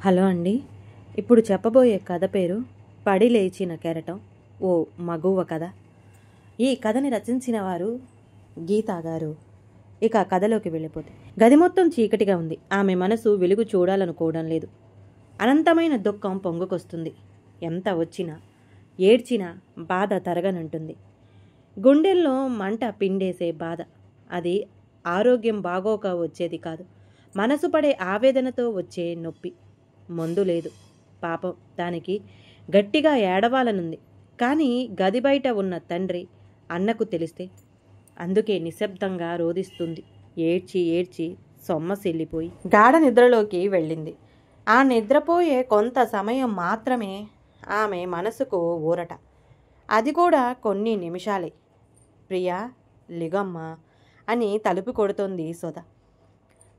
Hello అండి. ఇప్పుడు చెప్పబోయే కథ పేరు పడి లేచిన కెరటం ఓ మగువ కథ. ఈ కథని రచించిన వారు గీతా గారు. ఇక కథలోకి వెళ్ళిపోతే, గది మొత్తం చీకటిగా ఉంది. ఆమె మనసు వెలుగు చూడాలనుకోవడం లేదు. అనంతమైన దుఃఖం పొంగుకొస్తుంది. ఎంత వచ్చినా ఏడ్చినా బాధ తరగనంటుంది. గుండెల్లో మంట పిండేసే బాధ. అది ఆరోగ్యం బాగోక వచ్చేది కాదు, మనసు పడే ఆవేదనతో వచ్చే నొప్పి. మందు లేదు. పాపం దానికి గట్టిగా ఏడవాలనుంది. కానీ గది బయట ఉన్న తండ్రి అన్నకు తెలిస్తే, అందుకే నిశ్శబ్దంగా రోదిస్తుంది. ఏడ్చి ఏడ్చి సొమ్మసిల్లిపోయి గాఢ నిద్రలోకి వెళ్ళింది. ఆ నిద్రపోయే కొంత సమయం మాత్రమే ఆమె మనసుకు ఊరట. అది కూడా కొన్ని నిమిషాలే. ప్రియా, లిగమ్మ అని తలుపు కొడుతోంది సుధ.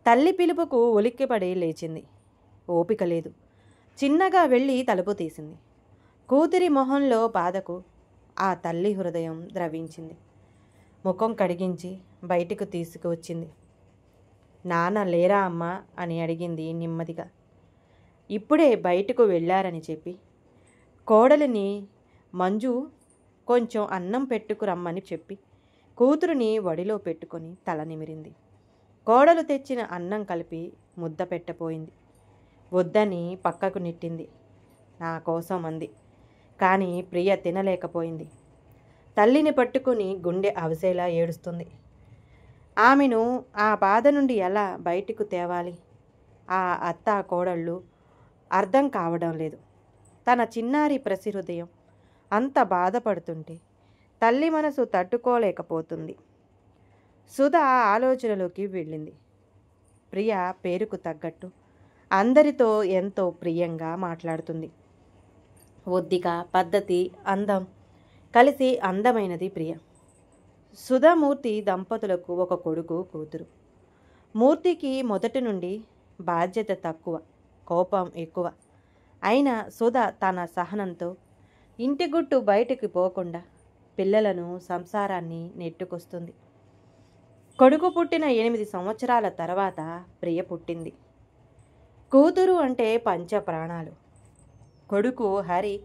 తల్లి పిలుపుకు ఉలిక్కిపడి లేచింది. ఓపిక లేదు. చిన్నగా వెళ్ళి తలుపు తీసింది. కూతురి మొహంలో బాధకు ఆ తల్లి హృదయం ద్రవించింది. ముఖం కడిగించి బయటకు తీసుకువచ్చింది. నాన్న లేరా అమ్మా అని అడిగింది నెమ్మదిగా. ఇప్పుడే బయటకు వెళ్ళారని చెప్పి కోడలిని మంజు కొంచెం అన్నం పెట్టుకురమ్మని చెప్పి కూతురుని వడిలో పెట్టుకొని తల నిమిరింది. కోడలు తెచ్చిన అన్నం కలిపి ముద్ద పెట్టపోయింది. వద్దని పక్కకు నెట్టింది. నా కోసం అంది. కానీ ప్రియ తినలేకపోయింది. తల్లిని పట్టుకుని గుండె అవసేలా ఏడుస్తుంది. ఆమెను ఆ బాధ నుండి ఎలా బయటకు తేవాలి? ఆ అత్త కోడళ్ళు అర్థం కావడం లేదు. తన చిన్నారి ప్రసి హృదయం అంత బాధపడుతుంటే తల్లి మనసు తట్టుకోలేకపోతుంది. సుధ ఆలోచనలోకి వెళ్ళింది. ప్రియ పేరుకు తగ్గట్టు అందరితో ఎంతో ప్రియంగా మాట్లాడుతుంది. ఒద్దిక, పద్ధతి, అందం కలిసి అందమైనది ప్రియ. సుధామూర్తి దంపతులకు ఒక కొడుకు, కూతురు. మూర్తికి మొదటి నుండి బాధ్యత తక్కువ, కోపం ఎక్కువ. అయినా సుధ తన సహనంతో ఇంటి గుట్టు బయటికి పోకుండా పిల్లలను, సంసారాన్ని నెట్టుకొస్తుంది. కొడుకు పుట్టిన 8 సంవత్సరాల తర్వాత ప్రియ పుట్టింది. కూతురు అంటే పంచ ప్రాణాలు. కొడుకు హరి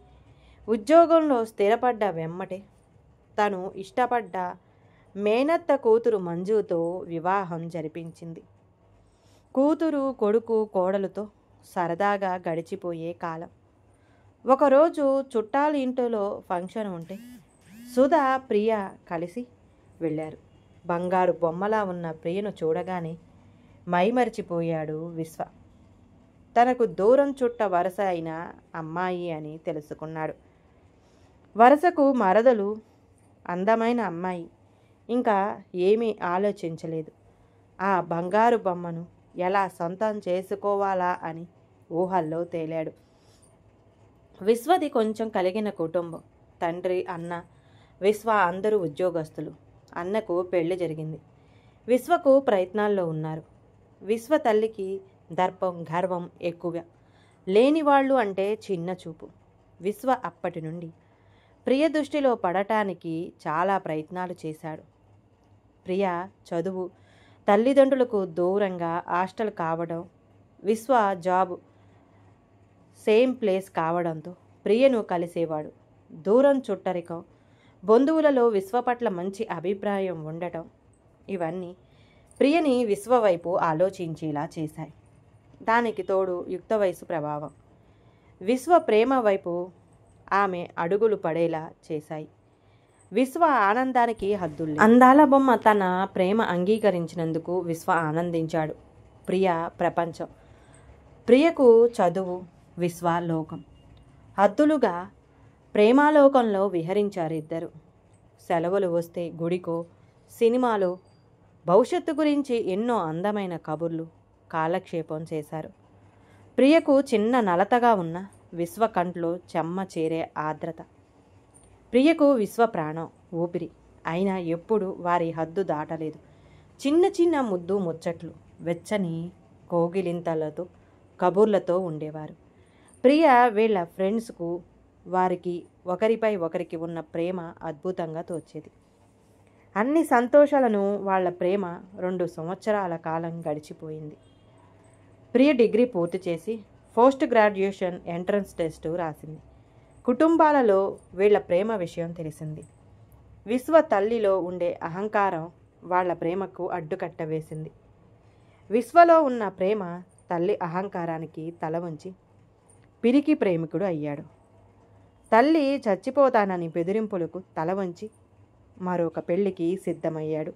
ఉద్యోగంలో స్థిరపడ్డ వెమ్మటే తను ఇష్టపడ్డ మేనత్త కూతురు మంజుతో వివాహం జరిపించింది. కూతురు, కొడుకు, కోడలుతో సరదాగా గడిచిపోయే కాలం. ఒకరోజు చుట్టాల ఇంటిలో ఫంక్షన్ ఉంటే సుధా, ప్రియ కలిసి వెళ్ళారు. బంగారు బొమ్మలా ఉన్న ప్రియను చూడగానే మైమరిచిపోయాడు విశ్వ. తనకు దూరం చుట్ట వరస అయిన అమ్మాయి అని తెలుసుకున్నాడు. వరసకు మరదలు, అందమైన అమ్మాయి. ఇంకా ఏమీ ఆలోచించలేదు. ఆ బంగారు బొమ్మను ఎలా సొంతం చేసుకోవాలా అని ఊహల్లో తేలాడు. విశ్వది కొంచెం కలిగిన కుటుంబం. తండ్రి, అన్న, విశ్వ అందరూ ఉద్యోగస్తులు. అన్నకు పెళ్లి జరిగింది. విశ్వకు ప్రయత్నాల్లో ఉన్నారు. విశ్వ తల్లికి దర్పం, గర్వం ఎక్కువ. లేనివాళ్ళు అంటే చిన్న చూపు. విశ్వ అప్పటి నుండి ప్రియ దృష్టిలో పడటానికి చాలా ప్రయత్నాలు చేశాడు. ప్రియ చదువు, తల్లిదండ్రులకు దూరంగా హాస్టల్ కావడం, విశ్వ జాబు సేమ్ ప్లేస్ కావడంతో ప్రియను కలిసేవాడు. దూరం చుట్టరికం, బంధువులలో విశ్వ పట్ల మంచి అభిప్రాయం ఉండటం, ఇవన్నీ ప్రియని విశ్వ వైపు ఆలోచించేలా చేశాయి. దానికి తోడు యుక్త వయసు ప్రభావం విశ్వ ప్రేమ వైపు ఆమె అడుగులు పడేలా చేశాయి. విశ్వ ఆనందానికి హద్దులు. అందాల బొమ్మ తన ప్రేమ అంగీకరించినందుకు విశ్వ ఆనందించాడు. ప్రియ ప్రపంచం. ప్రియకు చదువు, విశ్వ లోకం. హద్దులుగా ప్రేమాలోకంలో విహరించారు ఇద్దరు. సెలవులు వస్తే గుడికో, సినిమాలో, భవిష్యత్తు గురించి ఎన్నో అందమైన కబుర్లు, కాలక్షేపం చేశారు. ప్రియకు చిన్న నలతగా ఉన్న విశ్వ కంట్లో చెమ్మ చేరే ఆర్ద్రత. ప్రియకు విశ్వ ప్రాణం, ఊపిరి. అయినా ఎప్పుడు వారి హద్దు దాటలేదు. చిన్న చిన్న ముద్దు ముచ్చట్లు, వెచ్చని కోగిలింతలతో, కబుర్లతో ఉండేవారు. ప్రియ వీళ్ళ ఫ్రెండ్స్కు, వారికి ఒకరిపై ఒకరికి ఉన్న ప్రేమ అద్భుతంగా తోచేది. అన్ని సంతోషాలను వాళ్ళ ప్రేమ 2 సంవత్సరాల కాలం గడిచిపోయింది. ప్రియ డిగ్రీ పూర్తి చేసి పోస్ట్ గ్రాడ్యుయేషన్ ఎంట్రన్స్ టెస్టు రాసింది. కుటుంబాలలో వీళ్ళ ప్రేమ విషయం తెలిసింది. విశ్వ తల్లిలో ఉండే అహంకారం వాళ్ళ ప్రేమకు అడ్డుకట్ట వేసింది. విశ్వలో ఉన్న ప్రేమ తల్లి అహంకారానికి తల వంచి పిరికి ప్రేమికుడు అయ్యాడు. తల్లి చచ్చిపోతానని బెదిరింపులకు తల వంచి మరొక పెళ్లికి సిద్ధమయ్యాడు.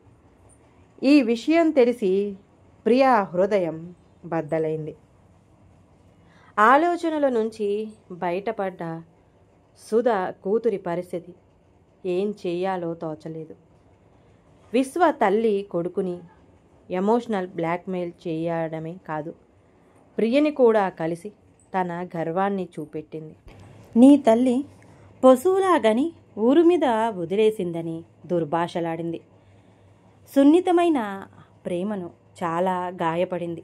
ఈ విషయం తెలిసి ప్రియా హృదయం బద్దలైంది. ఆలోచనల నుంచి బయటపడ్డ సుధ కూతురి పరిస్థితి ఏం చేయాలో తోచలేదు. విశ్వ తల్లి కొడుకుని ఎమోషనల్ బ్లాక్మెయిల్ చేయడమే కాదు, ప్రియని కూడా కలిసి తన గర్వాన్ని చూపెట్టింది. నీ తల్లి పశువులాగని ఊరు మీద వదిలేసిందని దుర్భాషలాడింది. సున్నితమైన ప్రేమను చాలా గాయపడింది.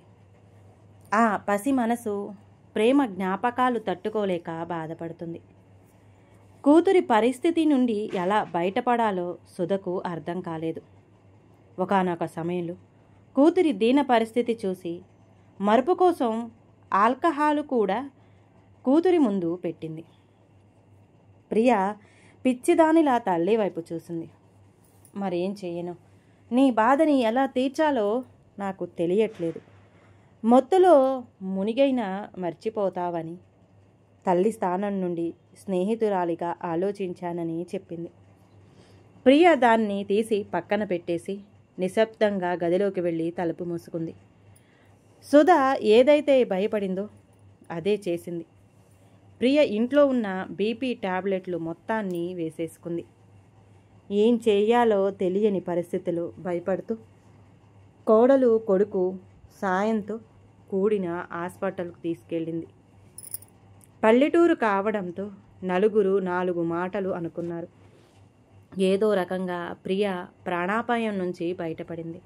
ఆ పసి మనసు ప్రేమ జ్ఞాపకాలు తట్టుకోలేక బాధపడుతుంది. కూతురి పరిస్థితి నుండి ఎలా బయటపడాలో సుధకు అర్థం కాలేదు. ఒకానొక సమయంలో కూతురి దీన పరిస్థితి చూసి మరుపు కోసం ఆల్కహాలు కూడా కూతురి ముందు పెట్టింది. ప్రియ పిచ్చిదానిలా తల్లి వైపు చూసింది. మరేం చేయను, నీ బాధని ఎలా తీర్చాలో నాకు తెలియట్లేదు. మొత్తులో మునిగైనా మర్చిపోతావని తల్లి స్థానం నుండి స్నేహితురాలిగా ఆలోచించానని చెప్పింది. ప్రియ దాన్ని తీసి పక్కన పెట్టేసి నిశ్శబ్దంగా గదిలోకి వెళ్ళి తలుపు మూసుకుంది. సుధ ఏదైతే భయపడిందో అదే చేసింది. ప్రియ ఇంట్లో ఉన్న బీపీ టాబ్లెట్లు మొత్తాన్ని వేసేసుకుంది. ఏం చేయాలో తెలియని పరిస్థితులు భయపడుతూ కోడలు కొడుకు సాయంతో కూడిన హాస్పిటల్కు తీసుకెళ్ళింది. పల్లెటూరు కావడంతో నలుగురు 4 మాటలు అనుకున్నారు. ఏదో రకంగా ప్రియ ప్రాణాపాయం నుంచి బయటపడింది.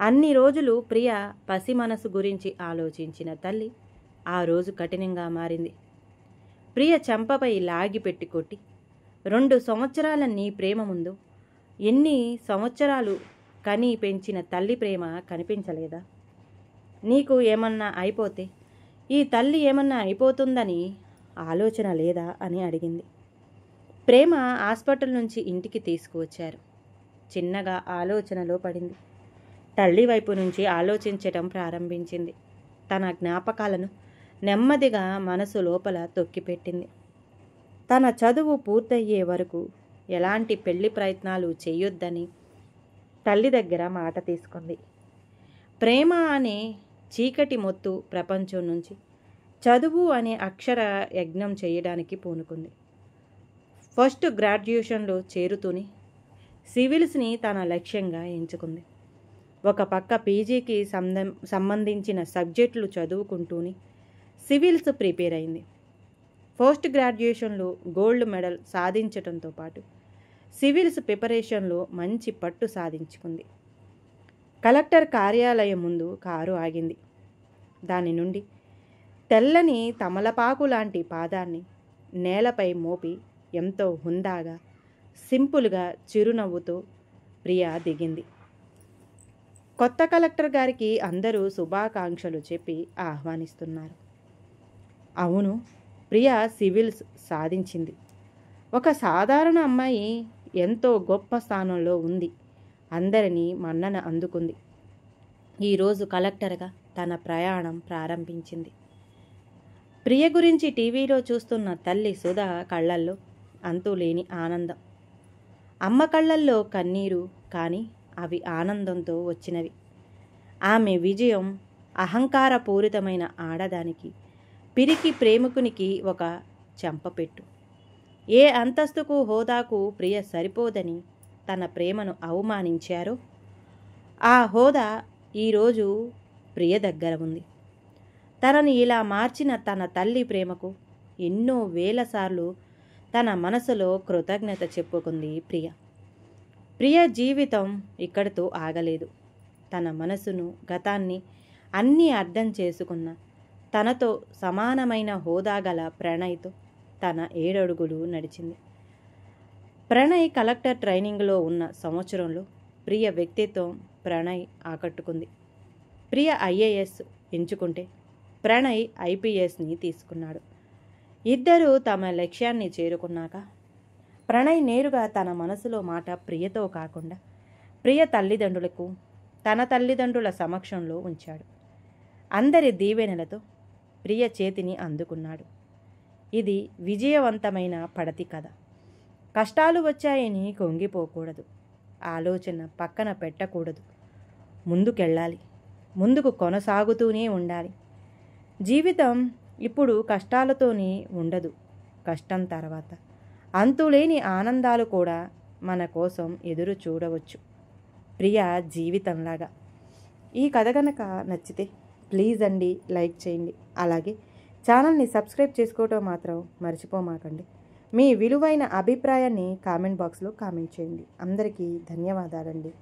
అన్ని రోజులు ప్రియ పసి మనసు గురించి ఆలోచించిన తల్లి ఆ రోజు కఠినంగా మారింది. ప్రియ చెంపపై లాగి పెట్టి కొట్టి, 2 సంవత్సరాల నీ ప్రేమ ముందు ఎన్ని సంవత్సరాలు కని పెంచిన తల్లి ప్రేమ కనిపించలేదా? నీకు ఏమన్నా అయిపోతే ఈ తల్లి ఏమన్నా అయిపోతుందని ఆలోచన లేదా అని అడిగింది. ప్రేమ హాస్పిటల్ నుంచి ఇంటికి తీసుకువచ్చారు. చిన్నగా ఆలోచనలో పడింది. తల్లి వైపు నుంచి ఆలోచించటం ప్రారంభించింది. తన జ్ఞాపకాలను నెమ్మదిగా మనసు లోపల తొక్కిపెట్టింది. తన చదువు పూర్తయ్యే వరకు ఎలాంటి పెళ్లి ప్రయత్నాలు చేయొద్దని తల్లి దగ్గర మాట తీసుకుంది. ప్రేమ అనే చీకటి మొత్తు ప్రపంచం నుంచి చదువు అనే అక్షర యజ్ఞం చేయడానికి పూనుకుంది. ఫస్ట్ గ్రాడ్యుయేషన్లో చేరుతూనే సివిల్స్ని తన లక్ష్యంగా ఎంచుకుంది. ఒక పక్క పీజీకి సంబంధించిన సబ్జెక్టులు చదువుకుంటూనే సివిల్స్ ప్రిపేర్ అయింది. పోస్ట్ గ్రాడ్యుయేషన్లో గోల్డ్ మెడల్ సాధించడంతో పాటు సివిల్స్ ప్రిపరేషన్లో మంచి పట్టు సాధించుకుంది. కలెక్టర్ కార్యాలయం ముందు కారు ఆగింది. దాని నుండి తెల్లని తమలపాకు లాంటి పాదాన్ని నేలపై మోపి ఎంతో హుందాగా సింపుల్గా చిరునవ్వుతో ప్రియ దిగింది. కొత్త కలెక్టర్ గారికి అందరూ శుభాకాంక్షలు చెప్పి ఆహ్వానిస్తున్నారు. అవును, ప్రియ సివిల్స్ సాధించింది. ఒక సాధారణ అమ్మాయి ఎంతో గొప్ప స్థానంలో ఉంది. అందరినీ మన్నన అందుకుంది. ఈరోజు కలెక్టర్గా తన ప్రయాణం ప్రారంభించింది. ప్రియ గురించి టీవీలో చూస్తున్న తల్లి సుధ కళ్ళల్లో అంతులేని ఆనందం. అమ్మ కళ్ళల్లో కన్నీరు, కానీ అవి ఆనందంతో వచ్చినవి. ఆమె విజయం అహంకారపూరితమైన ఆడదానికి, పిరికి ప్రేమికునికి ఒక చెంపపెట్టు. ఏ అంతస్తుకు హోదాకు ప్రియ సరిపోదని తన ప్రేమను అవమానించారో ఆ హోదా ఈరోజు ప్రియ దగ్గర ఉంది. తనని ఇలా మార్చిన తన తల్లి ప్రేమకు ఎన్నో వేల సార్లు తన మనసులో కృతజ్ఞత చెప్పుకుంది ప్రియ. ప్రియ జీవితం ఇక్కడితో ఆగలేదు. తన మనసును, గతాన్ని అన్నీ అర్థం చేసుకున్న తనతో సమానమైన హోదా గల ప్రణయ్తో తన 7 అడుగులు నడిచింది. ప్రణయ్ కలెక్టర్ ట్రైనింగ్లో ఉన్న సంవత్సరంలో ప్రియ వ్యక్తిత్వం ప్రణయ్ ఆకట్టుకుంది. ప్రియ IAS ఎంచుకుంటే ప్రణయ్ ఐపీఎస్ని తీసుకున్నాడు. ఇద్దరూ తమ లక్ష్యాన్ని చేరుకున్నాక ప్రణయ్ నేరుగా తన మనసులో మాట ప్రియతో కాకుండా ప్రియ తల్లిదండ్రులకు, తన తల్లిదండ్రుల సమక్షంలో ఉంచాడు. అందరి దీవెనలతో ప్రియ చేతిని అందుకున్నాడు. ఇది విజయవంతమైన పడతి కథ. కష్టాలు వచ్చాయని కుంగిపోకూడదు. ఆలోచన పక్కన పెట్టకూడదు. ముందుకెళ్ళాలి. ముందుకు కొనసాగుతూనే ఉండాలి. జీవితం ఇప్పుడు కష్టాలతోనే ఉండదు. కష్టం తర్వాత అంతులేని ఆనందాలు కూడా మన కోసం ఎదురు చూడవచ్చు. ప్రియ జీవితంలాగా. ఈ కథ కనుక నచ్చితే ప్లీజ్ అండి లైక్ చేయండి. అలాగే ఛానల్ని సబ్స్క్రైబ్ చేసుకోవటం మాత్రం మర్చిపోమాకండి. మీ విలువైన అభిప్రాయాన్ని కామెంట్ బాక్స్లో కామెంట్ చేయండి. అందరికీ ధన్యవాదాలండి.